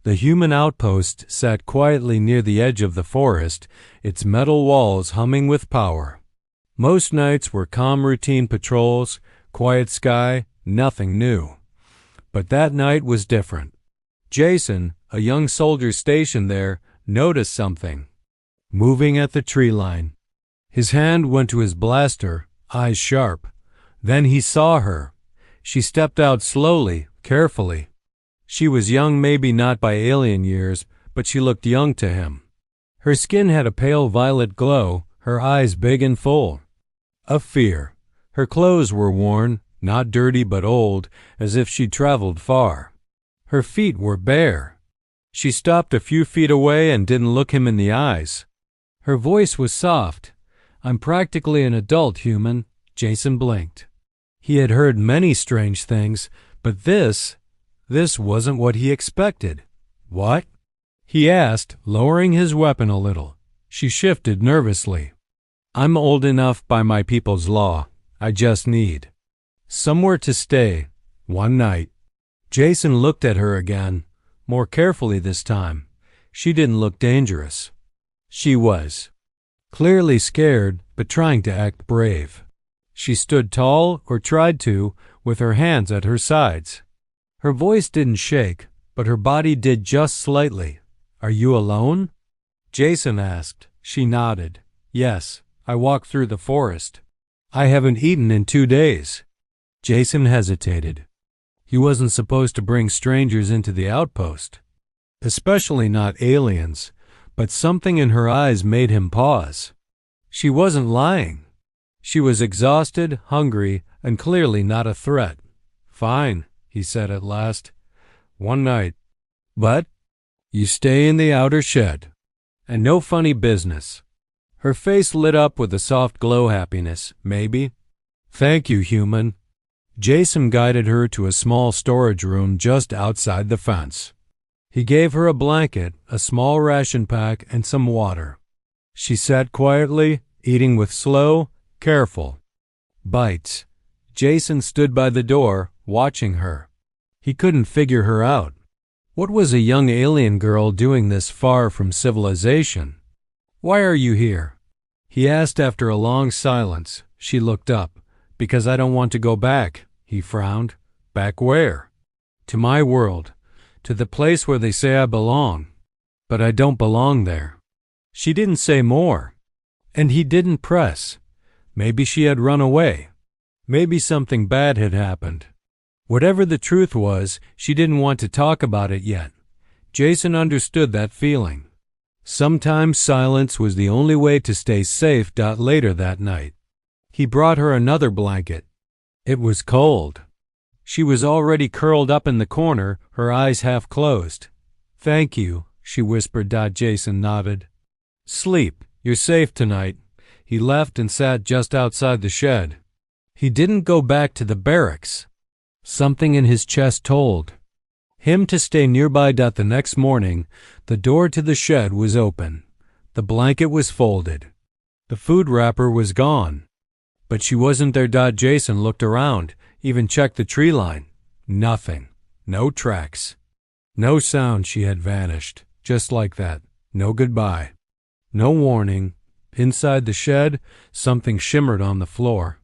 The human outpost sat quietly near the edge of the forest, its metal walls humming with power. Most nights were calm routine patrols, quiet sky, nothing new. But that night was different. Jason, a young soldier stationed there, noticed something moving at the tree line. His hand went to his blaster, eyes sharp. Then he saw her. She stepped out slowly, carefully. She was young, maybe not by alien years, but she looked young to him. Her skin had a pale violet glow, her eyes big and full. Of fear. Her clothes were worn, not dirty but old, as if she'd traveled far. Her feet were bare. She stopped a few feet away and didn't look him in the eyes. Her voice was soft. "I'm practically an adult human." Jason blinked. He had heard many strange things, but this wasn't what he expected. "What?" he asked, lowering his weapon a little. She shifted nervously. "I'm old enough by my people's law. I just need somewhere to stay. One night." Jason looked at her again, more carefully this time. She didn't look dangerous. She was clearly scared, but trying to act brave. She stood tall, or tried to, with her hands at her sides. Her voice didn't shake, but her body did just slightly. "Are you alone?" Jason asked. She nodded. "Yes, I walked through the forest. I haven't eaten in 2 days." Jason hesitated. He wasn't supposed to bring strangers into the outpost, especially not aliens, but something in her eyes made him pause. She wasn't lying. She was exhausted, hungry, and clearly not a threat. "Fine," he said at last. "One night. But you stay in the outer shed. And no funny business." Her face lit up with a soft glow happiness, maybe. "Thank you, human." Jason guided her to a small storage room just outside the fence. He gave her a blanket, a small ration pack, and some water. She sat quietly, eating with slow, careful bites. Jason stood by the door, watching her. He couldn't figure her out. What was a young alien girl doing this far from civilization? "Why are you here?" he asked after a long silence. She looked up. "Because I don't want to go back," he frowned. "Back where?" "To my world. To the place where they say I belong. But I don't belong there." She didn't say more. And he didn't press. Maybe she had run away. Maybe something bad had happened. Whatever the truth was, she didn't want to talk about it yet. Jason understood that feeling. Sometimes silence was the only way to stay safe. Later that night, he brought her another blanket. It was cold. She was already curled up in the corner, her eyes half closed. "Thank you," she whispered. Jason nodded. "Sleep. You're safe tonight." He left and sat just outside the shed. He didn't go back to the barracks. Something in his chest told him to stay nearby. The next morning, the door to the shed was open. The blanket was folded. The food wrapper was gone. But she wasn't there. Jason looked around, even checked the tree line. Nothing. No tracks. No sound. She had vanished, just like that. No goodbye. No warning. Inside the shed, something shimmered on the floor.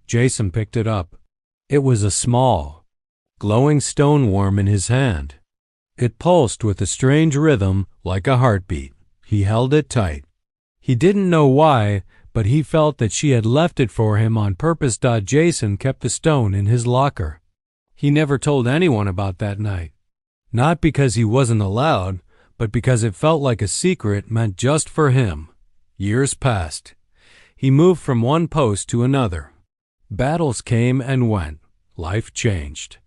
Jason picked it up. It was a small, glowing stone worm in his hand. It pulsed with a strange rhythm, like a heartbeat. He held it tight. He didn't know why, but he felt that she had left it for him on purpose. Jason kept the stone in his locker. He never told anyone about that night. Not because he wasn't allowed, but because it felt like a secret meant just for him. Years passed. He moved from one post to another. Battles came and went. Life changed.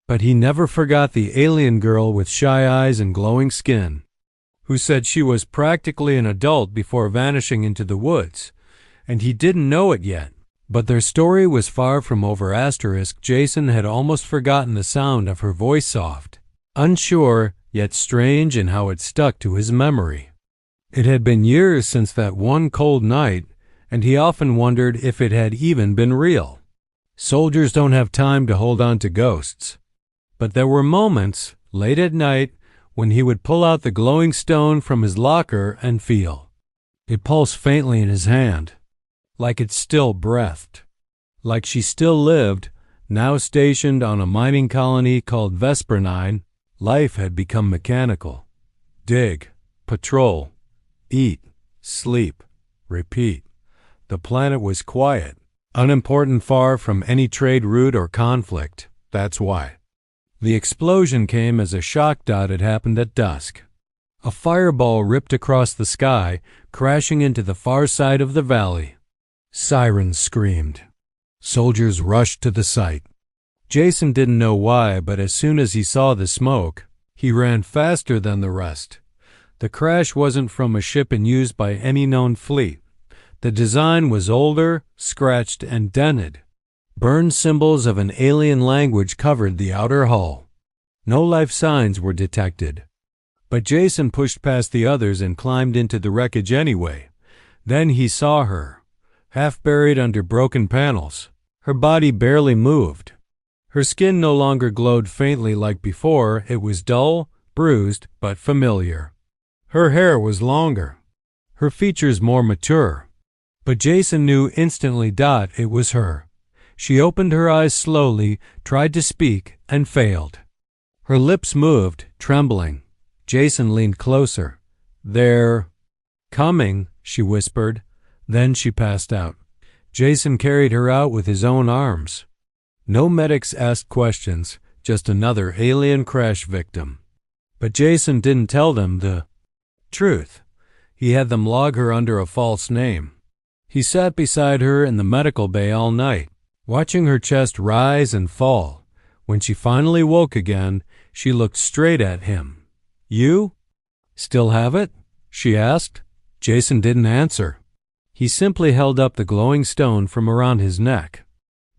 But he never forgot the alien girl with shy eyes and glowing skin, who said she was practically an adult before vanishing into the woods. And he didn't know it yet. But their story was far from over. Jason had almost forgotten the sound of her voice, soft, unsure, yet strange in how it stuck to his memory. It had been years since that one cold night, and he often wondered if it had even been real. Soldiers don't have time to hold on to ghosts. But there were moments, late at night, when he would pull out the glowing stone from his locker and feel it pulse faintly in his hand, like it still breathed, like she still lived. Now stationed on a mining colony called Vesper-9, life had become mechanical. Dig, patrol, eat, sleep, repeat. The planet was quiet, unimportant, far from any trade route or conflict. That's why. The explosion came as a shock dot had happened at dusk. A fireball ripped across the sky, crashing into the far side of the valley. Sirens screamed. Soldiers rushed to the site. Jason didn't know why, but as soon as he saw the smoke, he ran faster than the rest. The crash wasn't from a ship in use by any known fleet. The design was older, scratched, and dented. Burned symbols of an alien language covered the outer hull. No life signs were detected. But Jason pushed past the others and climbed into the wreckage anyway. Then he saw her, half buried under broken panels. Her body barely moved. Her skin no longer glowed faintly like before. It was dull, bruised, but familiar. Her hair was longer, her features more mature. But Jason knew instantly it was her. She opened her eyes slowly, tried to speak, and failed. Her lips moved, trembling. Jason leaned closer. "They're coming," she whispered. Then she passed out. Jason carried her out with his own arms. No medics asked questions, just another alien crash victim. But Jason didn't tell them the truth. He had them log her under a false name. He sat beside her in the medical bay all night, watching her chest rise and fall. When she finally woke again, she looked straight at him. "You still have it?" she asked. Jason didn't answer. He simply held up the glowing stone from around his neck.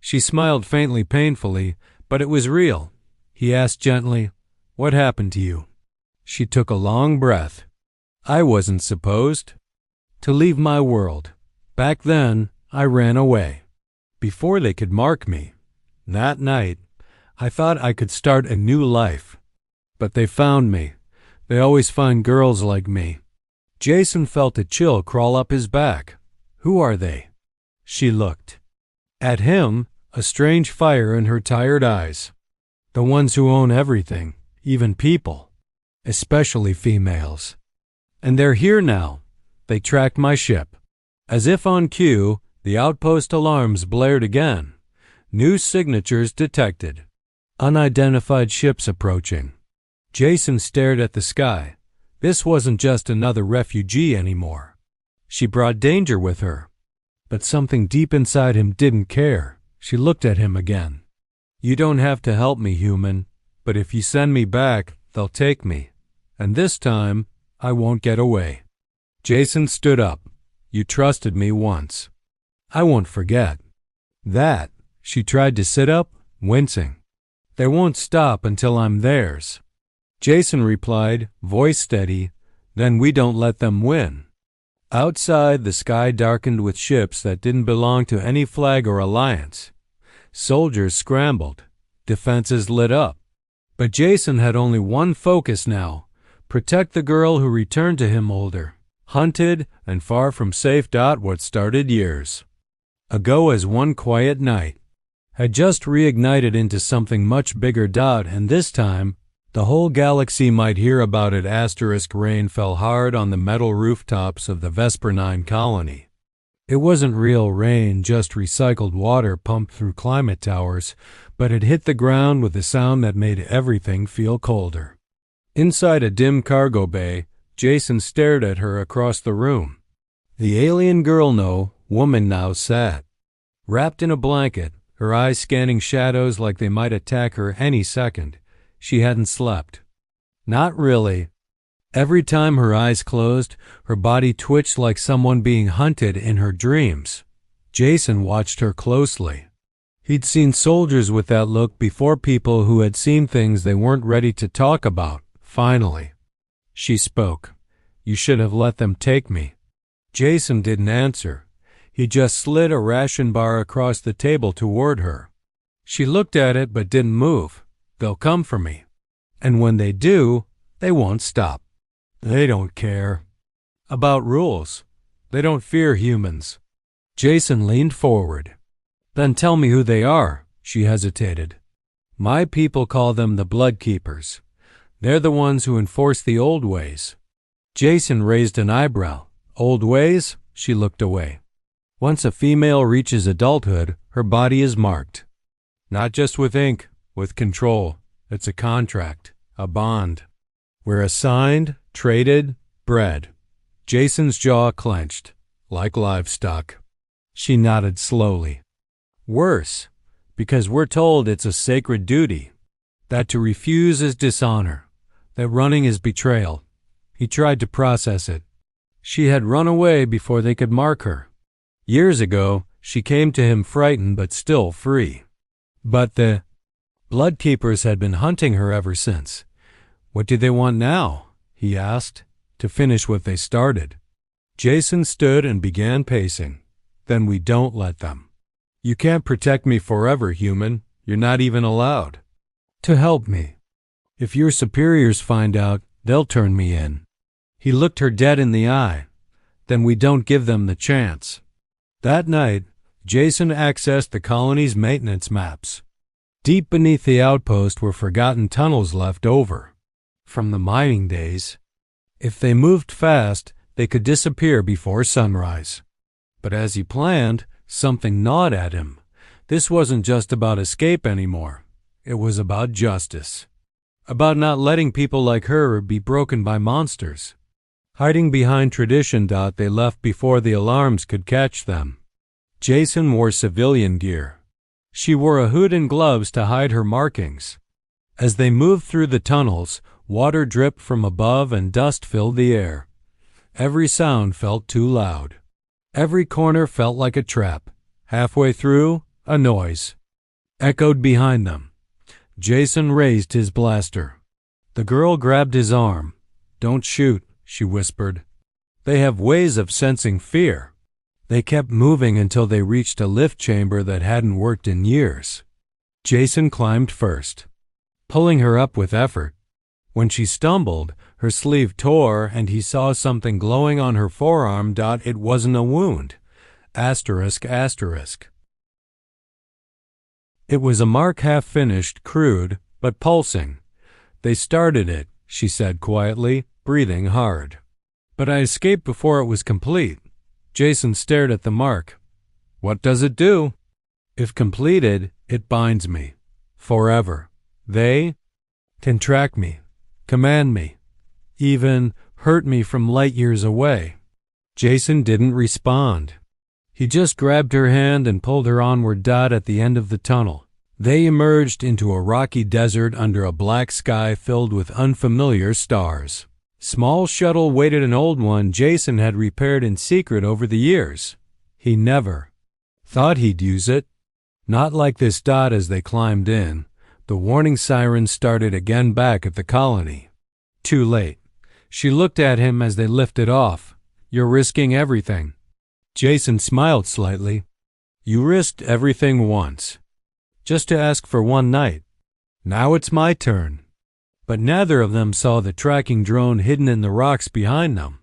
She smiled faintly, painfully, but it was real. He asked gently, "What happened to you?" She took a long breath. "I wasn't supposed to leave my world. Back then, I ran away. Before they could mark me. That night, I thought I could start a new life. But they found me. They always find girls like me." Jason felt a chill crawl up his back. "Who are they?" She looked at him, a strange fire in her tired eyes. "The ones who own everything, even people, especially females. And they're here now. They tracked my ship." As if on cue, the outpost alarms blared again. New signatures detected. Unidentified ships approaching. Jason stared at the sky. This wasn't just another refugee anymore. She brought danger with her. But something deep inside him didn't care. She looked at him again. "You don't have to help me, human, but if you send me back, they'll take me. And this time, I won't get away." Jason stood up. "You trusted me once. I won't forget." "That." She tried to sit up, wincing. "They won't stop until I'm theirs." Jason replied, voice steady, "Then we don't let them win." Outside, the sky darkened with ships that didn't belong to any flag or alliance. Soldiers scrambled. Defenses lit up. But Jason had only one focus now: protect the girl who returned to him older, hunted, and far from safe. What started years ago as one quiet night had just reignited into something much bigger. And this time, the whole galaxy might hear about it. Rain fell hard on the metal rooftops of the Vesper-9 colony. It wasn't real rain, just recycled water pumped through climate towers, but it hit the ground with a sound that made everything feel colder. Inside a dim cargo bay, Jason stared at her across the room. The alien woman now sat, wrapped in a blanket, her eyes scanning shadows like they might attack her any second. She hadn't slept. Not really. Every time her eyes closed, her body twitched like someone being hunted in her dreams. Jason watched her closely. He'd seen soldiers with that look before, people who had seen things they weren't ready to talk about. Finally, she spoke. "You should have let them take me." Jason didn't answer. He just slid a ration bar across the table toward her. She looked at it but didn't move. "They'll come for me. And when they do, They won't stop. They don't care about rules. They don't fear humans. Jason leaned forward. Then tell me who they are, she hesitated. My people call them the Blood Keepers. They're the ones who enforce the old ways. Jason raised an eyebrow. Old ways? She looked away. Once a female reaches adulthood, her body is marked. Not just with ink, with control. It's a contract, a bond. We're assigned, traded, bred. Jason's jaw clenched, like livestock. She nodded slowly. Worse, because we're told it's a sacred duty, that to refuse is dishonor, that running is betrayal. He tried to process it. She had run away before they could mark her. Years ago, she came to him frightened but still free. But the Blood Keepers had been hunting her ever since. What do they want now? He asked, to finish what they started. Jason stood and began pacing. Then we don't let them. You can't protect me forever, human. You're not even allowed to help me. If your superiors find out, they'll turn me in. He looked her dead in the eye. Then we don't give them the chance. That night, Jason accessed the colony's maintenance maps. Deep beneath the outpost were forgotten tunnels left over from the mining days. If they moved fast, they could disappear before sunrise. But as he planned, something gnawed at him. This wasn't just about escape anymore. It was about justice. About not letting people like her be broken by monsters. Hiding behind tradition. They left before the alarms could catch them. Jason wore civilian gear. She wore a hood and gloves to hide her markings. As they moved through the tunnels, water dripped from above and dust filled the air. Every sound felt too loud. Every corner felt like a trap. Halfway through, a noise echoed behind them. Jason raised his blaster. The girl grabbed his arm. Don't shoot, she whispered. They have ways of sensing fear. They kept moving until they reached a lift chamber that hadn't worked in years. Jason climbed first, pulling her up with effort. When she stumbled, her sleeve tore and he saw something glowing on her forearm. It wasn't a wound. Asterisk, asterisk. It was a mark, half-finished, crude, but pulsing. They started it, she said quietly, breathing hard. But I escaped before it was complete. Jason stared at the mark. What does it do? If completed, it binds me. Forever. They can track me, command me, even hurt me from light years away. Jason didn't respond. He just grabbed her hand and pulled her onward. At the end of the tunnel, they emerged into a rocky desert under a black sky filled with unfamiliar stars. Small shuttle waited, an old one Jason had repaired in secret over the years. He never thought he'd use it. Not like this. As they climbed in, the warning siren started again back at the colony. Too late. She looked at him as they lifted off. You're risking everything. Jason smiled slightly. You risked everything once, just to ask for one night. Now it's my turn. But neither of them saw the tracking drone hidden in the rocks behind them.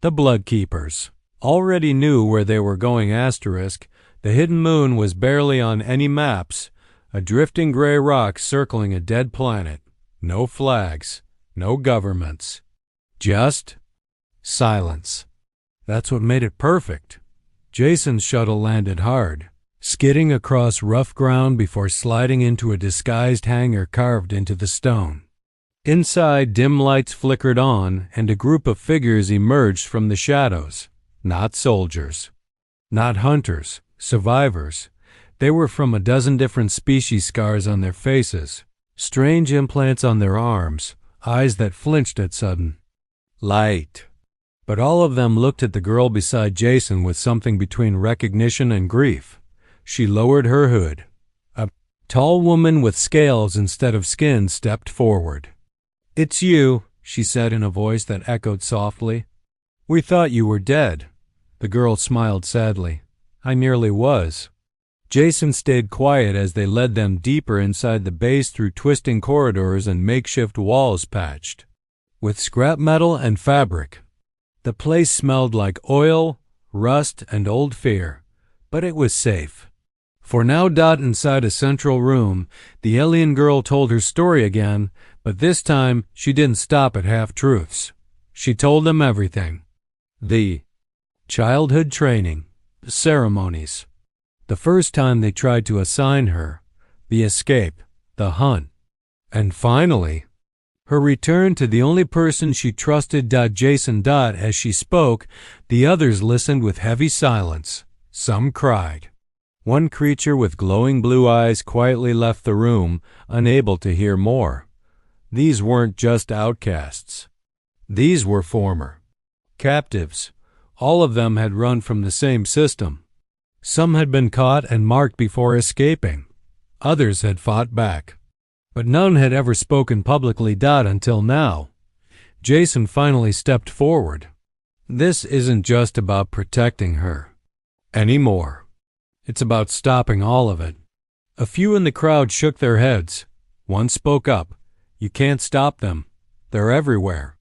The Blood Keepers already knew where they were going. Asterisk. The hidden moon was barely on any maps, a drifting gray rock circling a dead planet. No flags, no governments. Just silence. That's what made it perfect. Jason's shuttle landed hard, skidding across rough ground before sliding into a disguised hangar carved into the stone. Inside, dim lights flickered on, and a group of figures emerged from the shadows. Not soldiers, not hunters, survivors. They were from a dozen different species. Scars on their faces, strange implants on their arms, eyes that flinched at sudden light. But all of them looked at the girl beside Jason with something between recognition and grief. She lowered her hood. A tall woman with scales instead of skin stepped forward. It's you, she said in a voice that echoed softly. We thought you were dead. The girl smiled sadly. I nearly was. Jason stayed quiet as they led them deeper inside the base through twisting corridors and makeshift walls patched. with scrap metal and fabric. The place smelled like oil, rust, and old fear, but it was safe. For now, inside a central room, the alien girl told her story again, but this time she didn't stop at half-truths. She told them everything. The childhood training, the ceremonies, the first time they tried to assign her, the escape, the hunt, and finally, her return to the only person she trusted. Jason. As she spoke, the others listened with heavy silence. Some cried. One creature with glowing blue eyes quietly left the room, unable to hear more. These weren't just outcasts. These were former captives. All of them had run from the same system. Some had been caught and marked before escaping. Others had fought back. But none had ever spoken publicly. Until now. Jason finally stepped forward. This isn't just about protecting her anymore. It's about stopping all of it. A few in the crowd shook their heads. One spoke up. You can't stop them. They're everywhere.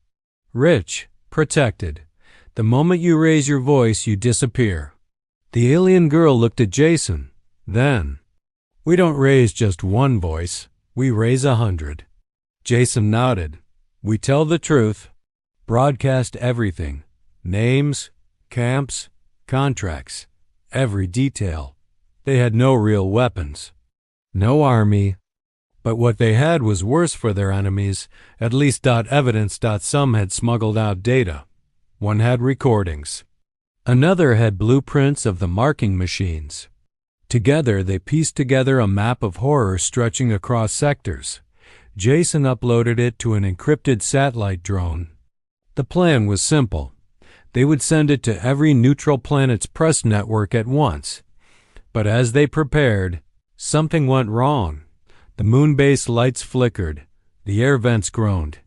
Rich, protected. The moment you raise your voice, you disappear. The alien girl looked at Jason. Then, we don't raise just one voice. We raise 100. Jason nodded. We tell the truth. Broadcast everything. Names, camps, contracts. Every detail. They had no real weapons. No army. But what they had was worse for their enemies, at least. Evidence. Some had smuggled out data. One had recordings. Another had blueprints of the marking machines. Together, they pieced together a map of horror stretching across sectors. Jason uploaded it to an encrypted satellite drone. The plan was simple. They would send it to every neutral planet's press network at once. But as they prepared, something went wrong. The moon base lights flickered. The air vents groaned.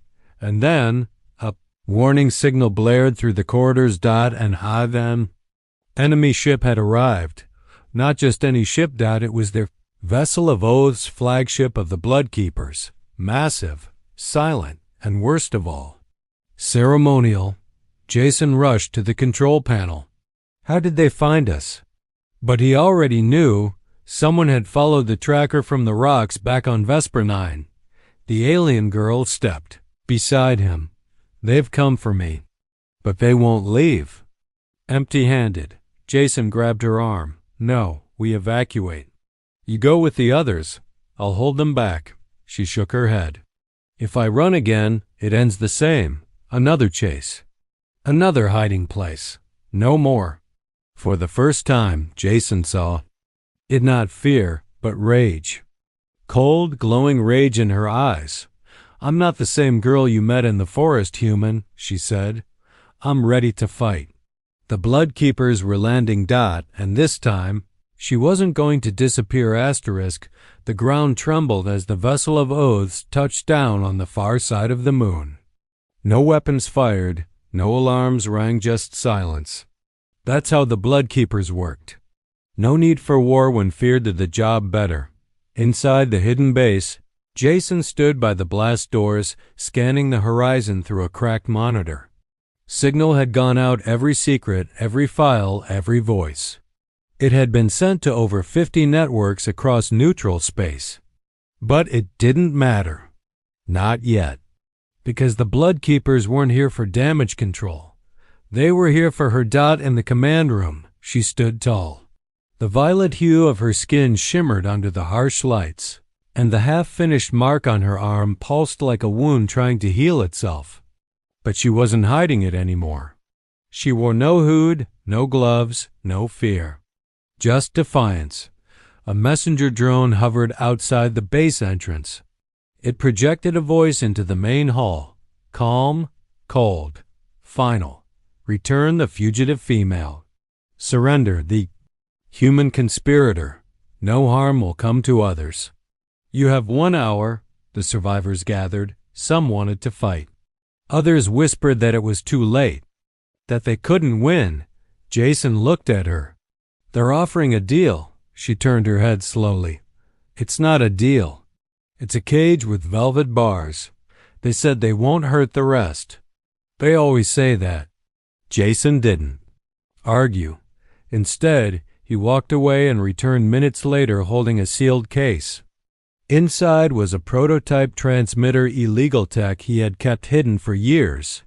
And then, a warning signal blared through the corridors. And then, enemy ship had arrived. Not just any ship. It was their vessel of oaths, flagship of the Bloodkeepers. Massive, silent, and worst of all, ceremonial. Jason rushed to the control panel. How did they find us? But he already knew. Someone had followed the tracker from the rocks back on Vesper 9. The alien girl stepped beside him. They've come for me, but they won't leave. Empty-handed, Jason grabbed her arm. No, we evacuate. You go with the others. I'll hold them back. She shook her head. If I run again, it ends the same. Another chase. Another hiding place. No more. For the first time, Jason saw it, not fear, but rage. Cold, glowing rage in her eyes. I'm not the same girl you met in the forest, human, she said. I'm ready to fight. The Bloodkeepers were landing. And this time, she wasn't going to disappear. The ground trembled as the vessel of oaths touched down on the far side of the moon. No weapons fired. No alarms rang, just silence. That's how the Bloodkeepers worked. No need for war when fear did the job better. Inside the hidden base, Jason stood by the blast doors, scanning the horizon through a cracked monitor. Signal had gone out, every secret, every file, every voice. It had been sent to over 50 networks across neutral space. But it didn't matter. Not yet. Because the Bloodkeepers weren't here for damage control. They were here for her. In the command room, she stood tall. The violet hue of her skin shimmered under the harsh lights, and the half-finished mark on her arm pulsed like a wound trying to heal itself. But she wasn't hiding it anymore. She wore no hood, no gloves, no fear. Just defiance. A messenger drone hovered outside the base entrance. It projected a voice into the main hall. Calm, cold, final. Return the fugitive female. Surrender the human conspirator. No harm will come to others. You have 1 hour, the survivors gathered. Some wanted to fight. Others whispered that it was too late, that they couldn't win. Jason looked at her. They're offering a deal. She turned her head slowly. It's not a deal. It's a cage with velvet bars. They said they won't hurt the rest. They always say that. Jason didn't argue. Instead, he walked away and returned minutes later holding a sealed case. Inside was a prototype transmitter illegal tech he had kept hidden for years.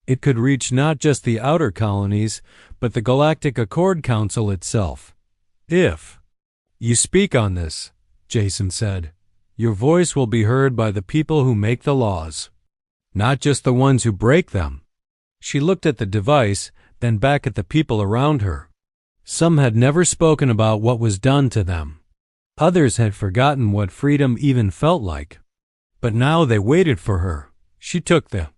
It could reach not just the outer colonies, but the Galactic Accord Council itself. If you speak on this, Jason said, your voice will be heard by the people who make the laws, not just the ones who break them. She looked at the device, then back at the people around her. Some had never spoken about what was done to them. Others had forgotten what freedom even felt like. But now they waited for her. She took the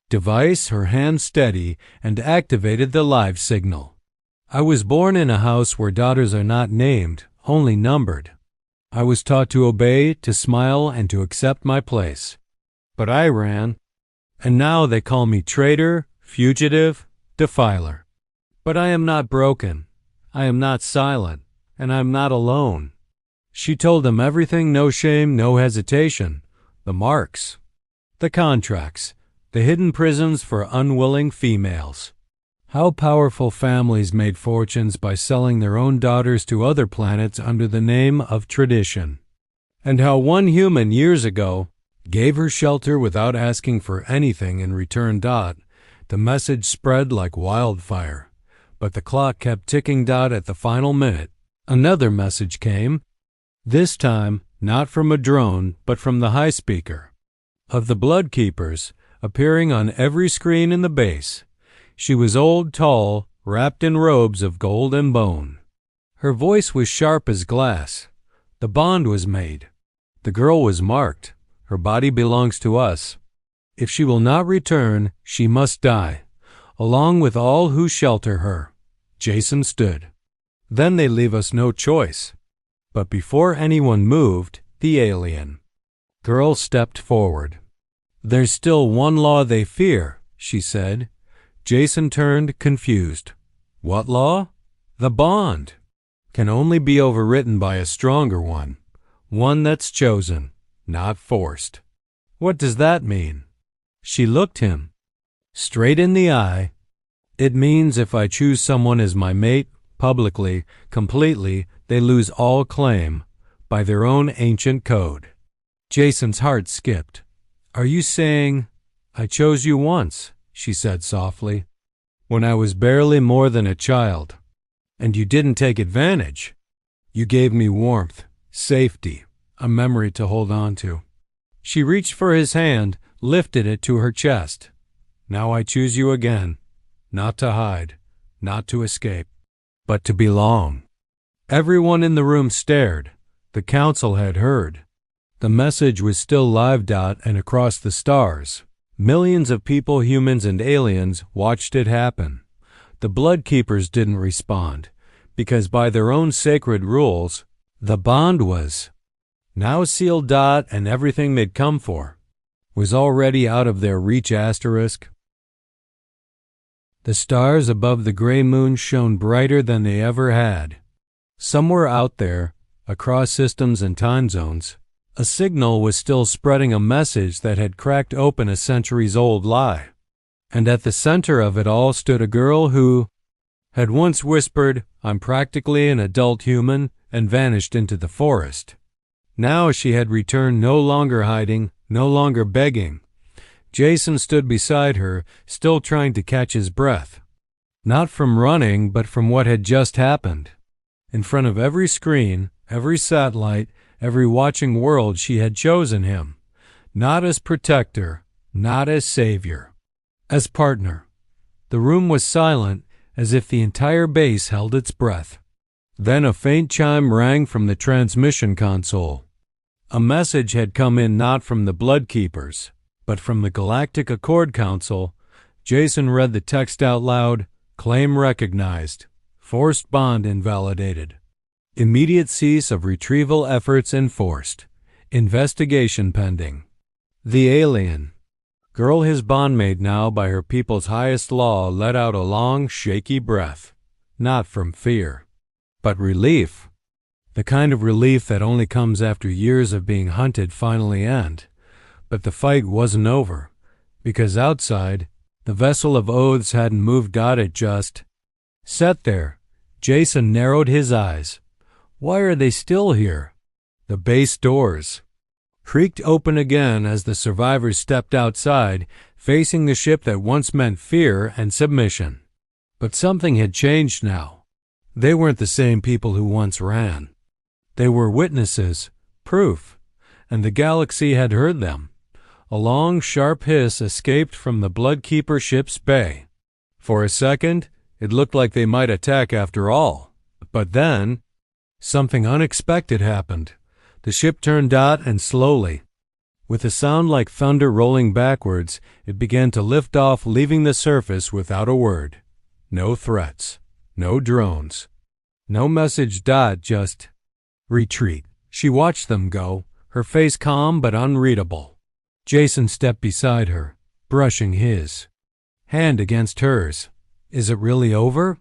device, her hand steady, and activated the live signal. I was born in a house where daughters are not named, only numbered. I was taught to obey, to smile, and to accept my place. But I ran, and now they call me traitor, fugitive, defiler. But I am not broken. I am not silent, and I am not alone. She told them everything, no shame, no hesitation. The marks, the contracts, the hidden prisons for unwilling females. How powerful families made fortunes by selling their own daughters to other planets under the name of tradition. And how one human years ago gave her shelter without asking for anything in return. The message spread like wildfire. But the clock kept ticking. At the final minute, another message came. This time, not from a drone, but from the high speaker of the Blood Keepers, appearing on every screen in the base. She was old, tall, wrapped in robes of gold and bone. Her voice was sharp as glass. The bond was made. The girl was marked. Her body belongs to us. If she will not return, she must die, along with all who shelter her. Jason stood. Then they leave us no choice. But before anyone moved, the alien girl stepped forward. There's still one law they fear, she said. Jason turned, confused. What law? The bond. Can only be overwritten by a stronger one. One that's chosen, not forced. What does that mean? She looked him straight in the eye. It means if I choose someone as my mate, publicly, completely, they lose all claim, by their own ancient code. Jason's heart skipped. Are you saying, I chose you once, she said softly, when I was barely more than a child, and you didn't take advantage. You gave me warmth, safety, a memory to hold on to. She reached for his hand, lifted it to her chest. Now I choose you again, not to hide, not to escape, but to belong. Everyone in the room stared. The council had heard. The message was still live. And across the stars, millions of people, humans and aliens, watched it happen. The Blood Keepers didn't respond, because by their own sacred rules, the bond was now sealed. And everything they'd come for was already out of their reach. The stars above the gray moon shone brighter than they ever had. Somewhere out there, across systems and time zones, a signal was still spreading a message that had cracked open a centuries-old lie. And at the center of it all stood a girl who had once whispered, I'm practically an adult human, and vanished into the forest. Now she had returned, no longer hiding, no longer begging. Jason stood beside her, still trying to catch his breath. Not from running, but from what had just happened. In front of every screen, every satellite, every watching world, she had chosen him. Not as protector, not as savior, as partner. The room was silent, as if the entire base held its breath. Then a faint chime rang from the transmission console. A message had come in not from the Blood Keepers, but from the Galactic Accord Council. Jason read the text out loud. Claim recognized. Forced bond invalidated. Immediate cease of retrieval efforts enforced. Investigation pending. The alien girl, his bondmate now by her people's highest law, let out a long, shaky breath. Not from fear, but relief. The kind of relief that only comes after years of being hunted finally end. But the fight wasn't over, because outside, the vessel of oaths hadn't moved. It just sat there. Jason narrowed his eyes. Why are they still here? The base doors creaked open again as the survivors stepped outside, facing the ship that once meant fear and submission. But something had changed now. They weren't the same people who once ran. They were witnesses, proof, and the galaxy had heard them. A long, sharp hiss escaped from the Bloodkeeper ship's bay. For a second, it looked like they might attack after all. But then, something unexpected happened. The ship turned and slowly, with a sound like thunder rolling backwards, it began to lift off, leaving the surface without a word. No threats, no drones, no message. Just retreat. She watched them go, her face calm but unreadable. Jason stepped beside her, brushing his hand against hers. Is it really over?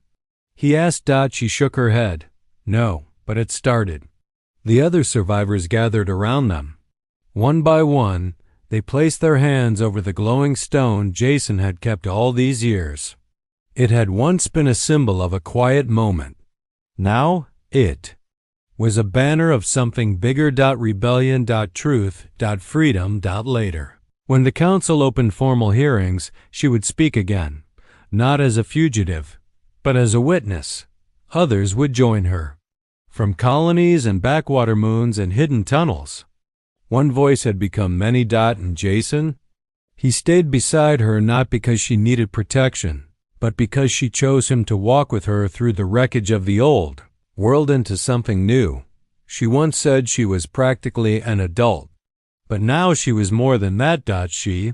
He asked. She shook her head. No, but it started. The other survivors gathered around them. One by one, they placed their hands over the glowing stone Jason had kept all these years. It had once been a symbol of a quiet moment. Now, it was a banner of something bigger. Rebellion. Truth. Freedom. Later. When the council opened formal hearings, she would speak again, not as a fugitive, but as a witness. Others would join her, from colonies and backwater moons and hidden tunnels. One voice had become many. And Jason? He stayed beside her not because she needed protection, but because she chose him to walk with her through the wreckage of the old world into something new. She once said she was practically an adult, but now she was more than that. She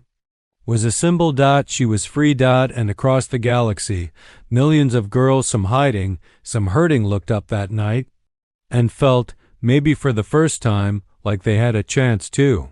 was a symbol. She was free. And across the galaxy, millions of girls, some hiding, some hurting, looked up that night and felt, maybe for the first time, like they had a chance too.